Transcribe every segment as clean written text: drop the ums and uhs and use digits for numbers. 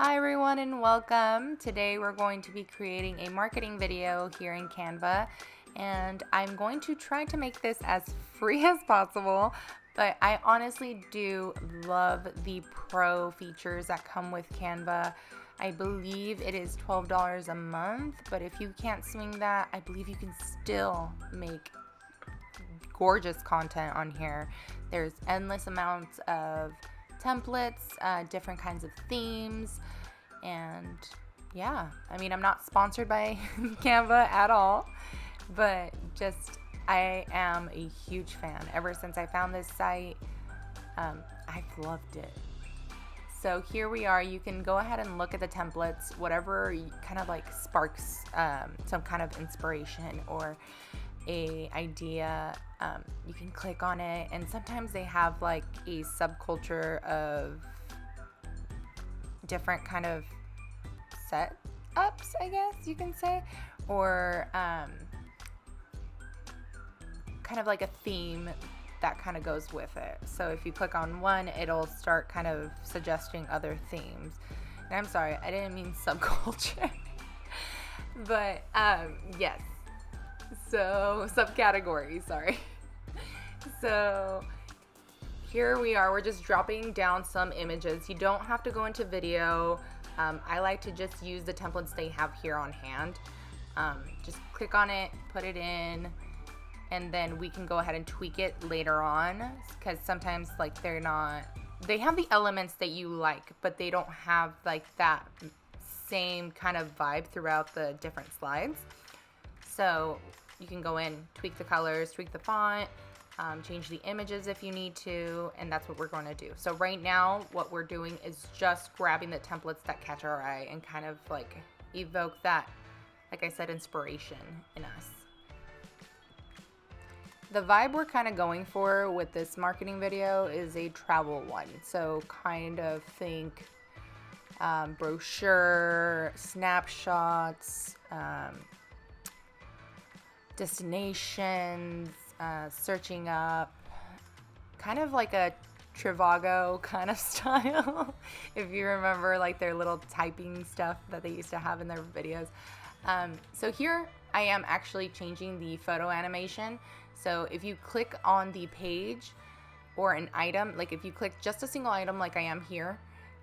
Hi everyone and welcome. Today we're going to be creating a marketing video here in Canva, and I'm going to try to make this as free as possible, but I honestly do love the pro features that come with Canva. I believe it is $12 a month, but if you can't swing that, I believe you can still make gorgeous content on here. There's endless amounts of templates, different kinds of themes, and yeah, I mean, I'm not sponsored by Canva at all, but just I am a huge fan. Ever since I found this site, I've loved it. So here we are. You can go ahead and look at the templates, whatever kind of like sparks some kind of inspiration or a idea. You can click on it, and sometimes they have like a subculture of different kind of setups, I guess you can say, or kind of like a theme that kind of goes with it. So if you click on one, it'll start kind of suggesting other themes. And I'm sorry, I didn't mean subculture. But yes. So subcategories, sorry. So here we are. We're just dropping down some images. You don't have to go into video. I like to just use the templates they have here on hand. Just click on it, put it in, and then we can go ahead and tweak it later on, because sometimes like they have the elements that you like, but they don't have like that same kind of vibe throughout the different slides. So you can go in, tweak the colors, tweak the font, change the images if you need to, and that's what we're going to do. So right now what we're doing is just grabbing the templates that catch our eye and kind of like evoke that, like I said, inspiration in us. The vibe we're kind of going for with this marketing video is a travel one. So kind of think brochure, snapshots, destinations, searching up, kind of like a Trivago kind of style. If you remember like their little typing stuff that they used to have in their videos. So here I am actually changing the photo animation. So if you click on the page or an item, like if you click just a single item like I am here,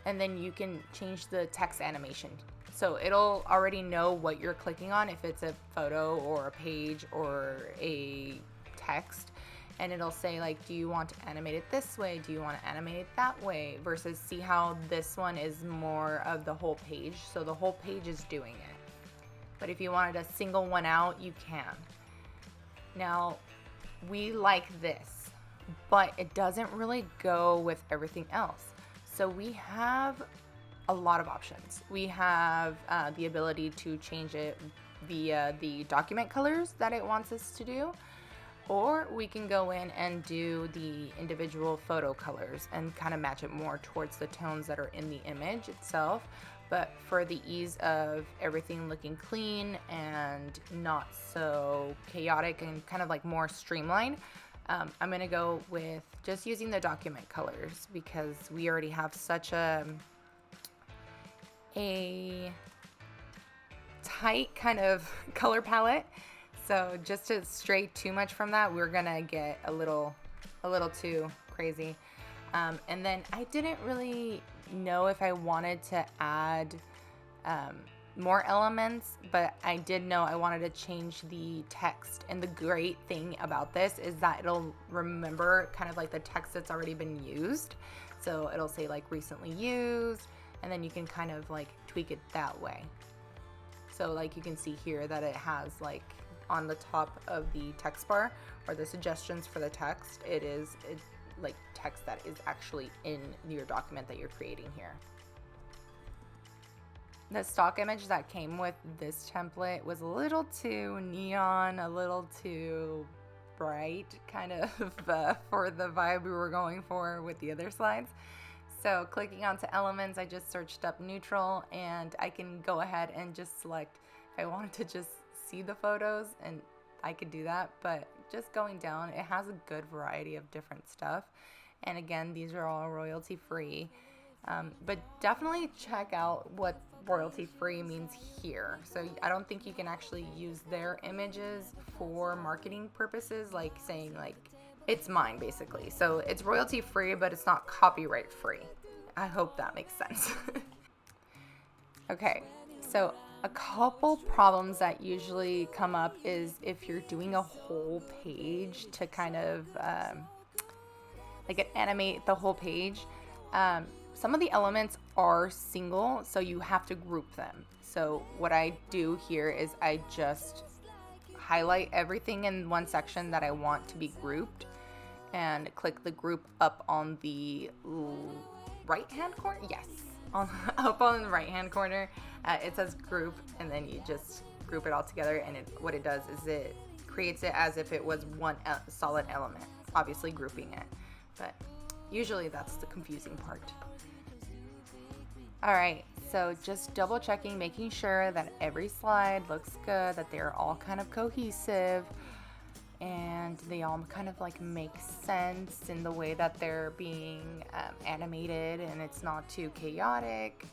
and then you can change the text animation. So it'll already know what you're clicking on, if it's a photo or a page or a text, and it'll say like, do you want to animate it this way? Do you want to animate it that way? Versus see how this one is more of the whole page. So the whole page is doing it. But if you wanted a single one out, you can. Now, we like this, but it doesn't really go with everything else. So we have a lot of options. We have the ability to change it via the document colors that it wants us to do, or we can go in and do the individual photo colors and kind of match it more towards the tones that are in the image itself. But for the ease of everything looking clean and not so chaotic and kind of like more streamlined, I'm going to go with just using the document colors, because we already have such a tight kind of color palette. So just to stray too much from that, we're going to get a little too crazy. And then I didn't really know if I wanted to add more elements, but I did know I wanted to change the text. And the great thing about this is that it'll remember kind of like the text that's already been used. So it'll say like recently used, and then you can kind of like tweak it that way. So like you can see here that it has like on the top of the text bar, or the suggestions for the text, it like text that is actually in your document that you're creating here. The stock image that came with this template was a little too neon, a little too bright kind of for the vibe we were going for with the other slides. So clicking onto elements, I just searched up neutral, and I can go ahead and just select if I wanted to just see the photos, and I could do that. But just going down, it has a good variety of different stuff. And again, these are all royalty free. But definitely check out what royalty free means here. So I don't think you can actually use their images for marketing purposes, like saying like it's mine basically. So it's royalty free, but it's not copyright free. I hope that makes sense. Okay, so a couple problems that usually come up is if you're doing a whole page to kind of like animate the whole page. Some of the elements are single, so you have to group them. So what I do here is I just highlight everything in one section that I want to be grouped and click the group up on the right hand corner. Yes, up on the right hand corner. It says group, and then you just group it all together, and what it does is it creates it as if it was one solid element, obviously grouping it, but usually that's the confusing part. All right, so just double checking, making sure that every slide looks good, that they're all kind of cohesive, and they all kind of like make sense in the way that they're being animated, and it's not too chaotic,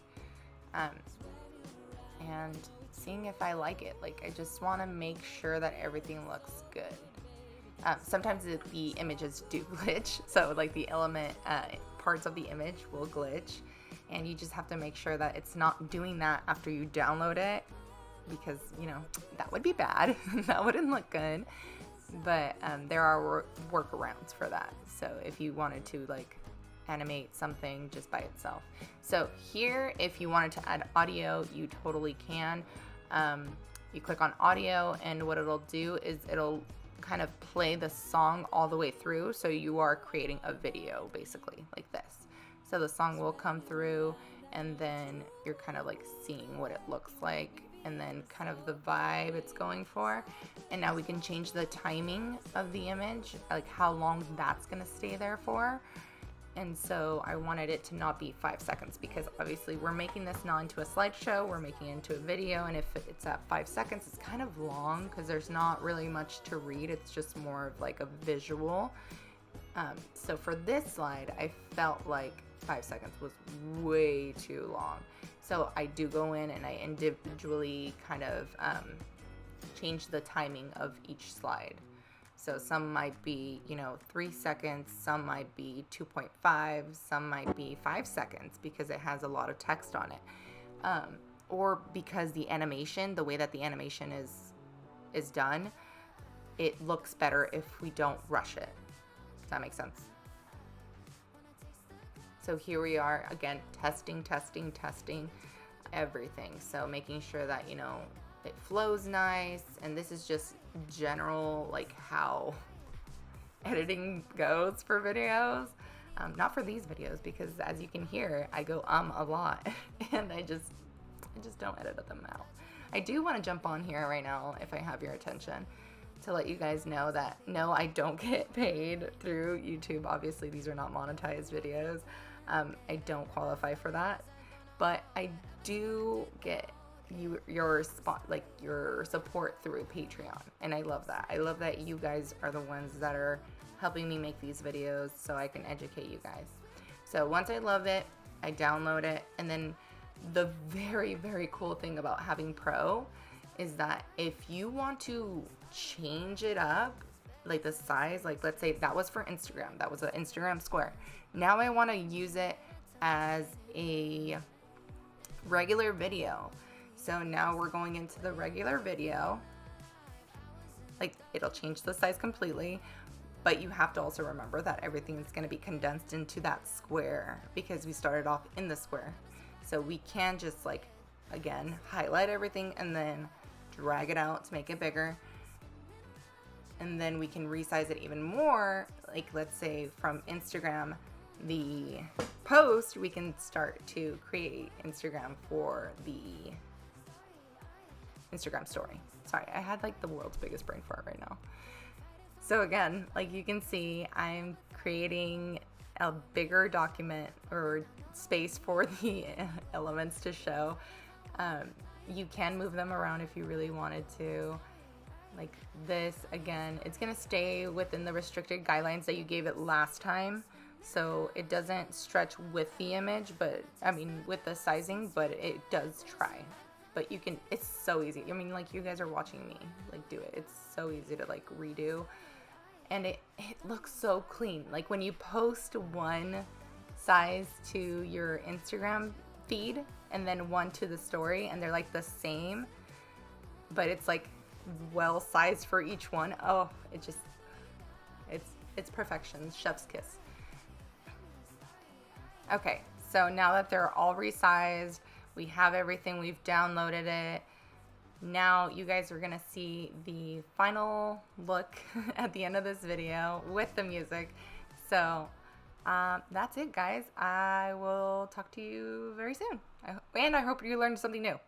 and seeing if I like it. Like, I just want to make sure that everything looks good. Sometimes the images do glitch, so like the element parts of the image will glitch, and you just have to make sure that it's not doing that after you download it, because that would be bad. That wouldn't look good. But there are workarounds for that, so if you wanted to like animate something just by itself. So here, if you wanted to add audio, you totally can. You click on audio, and what it'll do is it'll kind of play the song all the way through, so you are creating a video basically like this. So the song will come through, and then you're kind of like seeing what it looks like, and then kind of the vibe it's going for. And now we can change the timing of the image, like how long that's gonna stay there for. And so I wanted it to not be 5 seconds, because obviously we're making this not into a slideshow, we're making it into a video, and if it's at 5 seconds, it's kind of long because there's not really much to read. It's just more of like a visual. So for this slide, I felt like 5 seconds was way too long. So I do go in and I individually kind of change the timing of each slide. So some might be, 3 seconds, some might be 2.5, some might be 5 seconds because it has a lot of text on it. Or because the animation, the way that the animation is done, it looks better if we don't rush it. Does that make sense? So here we are again, testing everything. So making sure that, it flows nice. And this is just general, like how editing goes for videos. Not for these videos, because as you can hear, I go a lot and I just don't edit them out. I do want to jump on here right now, if I have your attention, to let you guys know that no, I don't get paid through YouTube. Obviously, these are not monetized videos. I don't qualify for that, but I do get your support through Patreon, and I love that. I love that you guys are the ones that are helping me make these videos so I can educate you guys. So once I love it, I download it, and then the very, very cool thing about having Pro is that if you want to change it up, like the size, like let's say that was for Instagram, that was an Instagram square. Now I want to use it as a regular video. So now we're going into the regular video. Like, it'll change the size completely, but you have to also remember that everything is going to be condensed into that square because we started off in the square. So we can just like, again, highlight everything and then drag it out to make it bigger. And then we can resize it even more. Like, let's say from Instagram, the post, we can start to create Instagram for the Instagram story. Sorry, I had like the world's biggest brain fart right now. So again, like you can see, I'm creating a bigger document or space for the elements to show. You can move them around if you really wanted to. Like this, again, it's gonna stay within the restricted guidelines that you gave it last time. so it doesn't stretch with the image, but I mean with the sizing, but it does try. But you can, it's so easy. I mean, like, you guys are watching me like do it. It's so easy to like redo, and it looks so clean. Like when you post one size to your Instagram feed and then one to the story, and they're like the same, but it's like well sized for each one. Oh, it's perfection. Chef's kiss. Okay, so now that they're all resized, we have everything, we've downloaded it. Now you guys are gonna see the final look at the end of this video with the music. So that's it, guys. I will talk to you very soon. And I hope you learned something new.